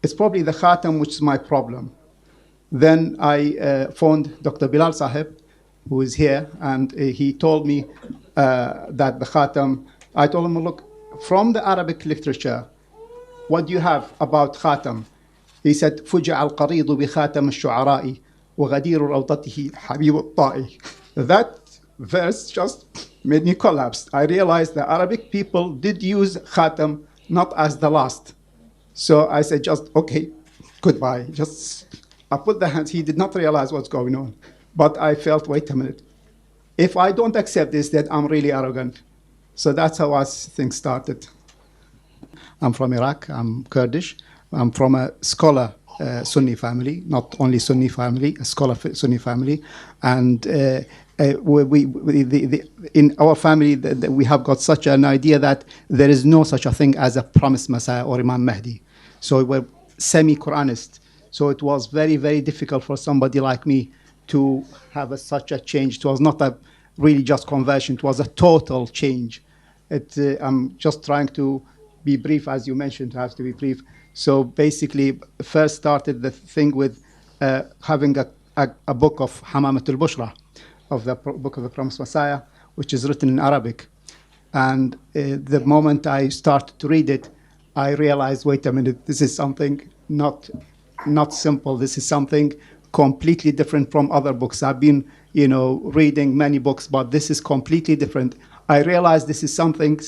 it's probably the khatam which is my problem. Then I phoned Dr. Bilal Sahib, who is here, and he told me that the khatam, I told him, look, from the Arabic literature, what do you have about khatam? He said, فُجِعَ الْقَرِيضُ بِخَاتَمِ الشُّعَرَاءِ وَغَدِيرُ رَوْضَتِهِ حَبِيبُ الطَّائِ. That verse just made me collapse. I realized the Arabic people did use khatam not as the last. So I said, just, okay, goodbye. I put the hands. He did not realize what's going on. But I felt, wait a minute. If I don't accept this, then I'm really arrogant. So that's how things started. I'm from Iraq. I'm Kurdish. I'm from a scholar Sunni family, not only Sunni family, a scholar Sunni family. And in our family, we have got such an idea that there is no such a thing as a promised Messiah or Imam Mahdi. So we're semi-Quranist. So it was very, very difficult for somebody like me to have such a change. It was not a really just conversion. It was a total change. I'm just trying to be brief, as you mentioned, it has to be brief. So basically, first started the thing with having a book of Hamamatul Bushra, of the book of the Promised Messiah, which is written in Arabic. And the moment I started to read it, I realized, wait a minute, this is something not simple. This is something completely different from other books. I've been, reading many books, but this is completely different. I realized this is something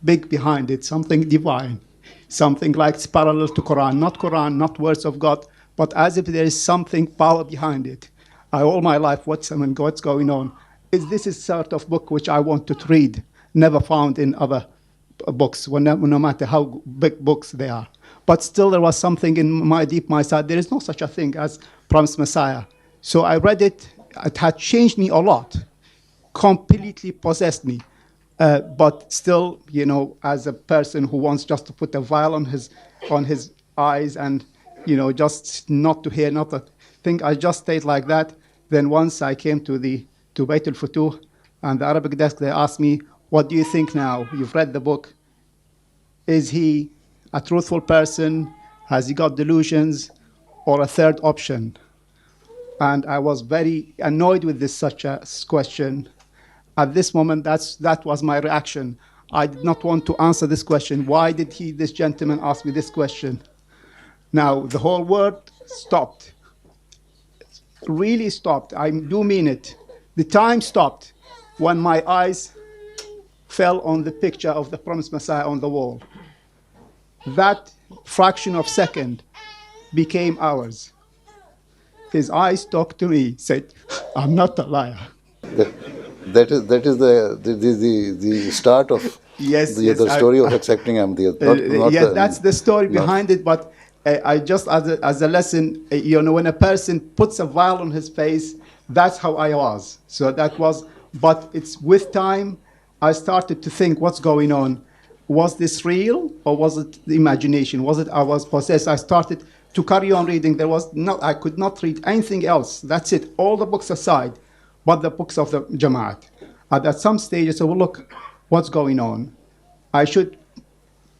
big behind it, something divine, something like it's parallel to Quran, not words of God, but as if there is something power behind it. All my life, what's going on? This is sort of book which I wanted to read, never found in other books, no matter how big books they are. But still, there was something in my side. There is no such a thing as Promised Messiah. So I read it. It had changed me a lot, completely possessed me. But still, as a person who wants just to put a veil on his eyes and, just not to hear, not to think, I just stayed like that. Then once I came to Bayt al-Futuh and the Arabic desk, they asked me, what do you think now? You've read the book. Is he a truthful person? Has he got delusions? Or a third option? And I was very annoyed with such a question. At this moment, that was my reaction. I did not want to answer this question. Why did this gentleman ask me this question? Now, the whole world stopped. Really stopped. I do mean it. The time stopped when my eyes fell on the picture of the Promised Messiah on the wall. That fraction of second became ours. His eyes talked to me, said, I'm not a liar. That is the start of the story of accepting Ahmadiyyat. That's the story behind it. But I just as a lesson, when a person puts a veil on his face, that's how I was. So that was. But it's with time, I started to think, what's going on? Was this real or was it the imagination? Was it I was possessed? I started to carry on reading. I could not read anything else. That's it. All the books aside, but the books of the Jama'at. At some stage, I said, well, look, what's going on?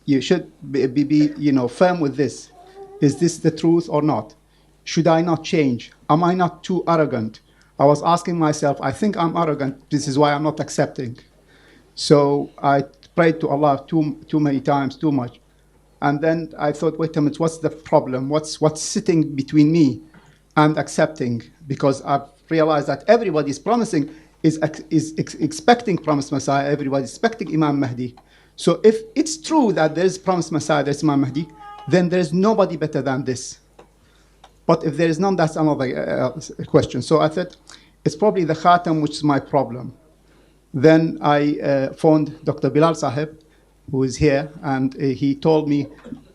You should be firm with this. Is this the truth or not? Should I not change? Am I not too arrogant? I was asking myself, I think I'm arrogant. This is why I'm not accepting. So I prayed to Allah too many times, too much. And then I thought, wait a minute, what's the problem? What's sitting between me and accepting? Because I've realized that everybody's promising is expecting Promised Messiah. Everybody's expecting Imam Mahdi. So if it's true that there is Promised Messiah, there's Imam Mahdi, then there's nobody better than this. But if there is none, that's another question. So I thought, it's probably the khatam which is my problem. Then I phoned Dr. Bilal Sahib, who is here, and he told me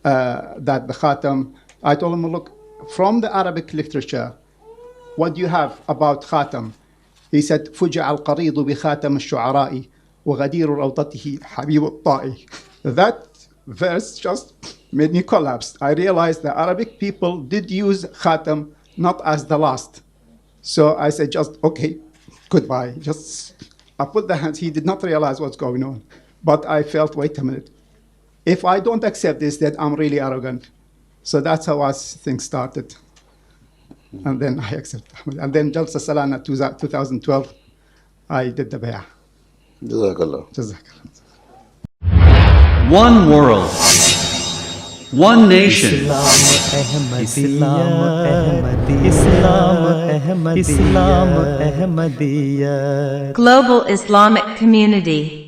that the khatam, I told him, look, from the Arabic literature, what do you have about khatam? He said, فُجِعَ الْقَرِيضُ بِخَاتَمِ الشُّعَرَاءِ وَغَدِيرُ رَوْضَتِهِ حَبِيبُ الطَّائِ. That verse just made me collapse. I realized the Arabic people did use khatam not as the last. So I said, just, okay, goodbye. I put the hands. He did not realize what's going on. But I felt, wait a minute. If I don't accept this, then I'm really arrogant. So that's how things started. And then I accepted. And then Jalsa Salana 2012, I did the bay'ah. Jazakallah. Jazakallah. One world, one nation. Global Islamic community.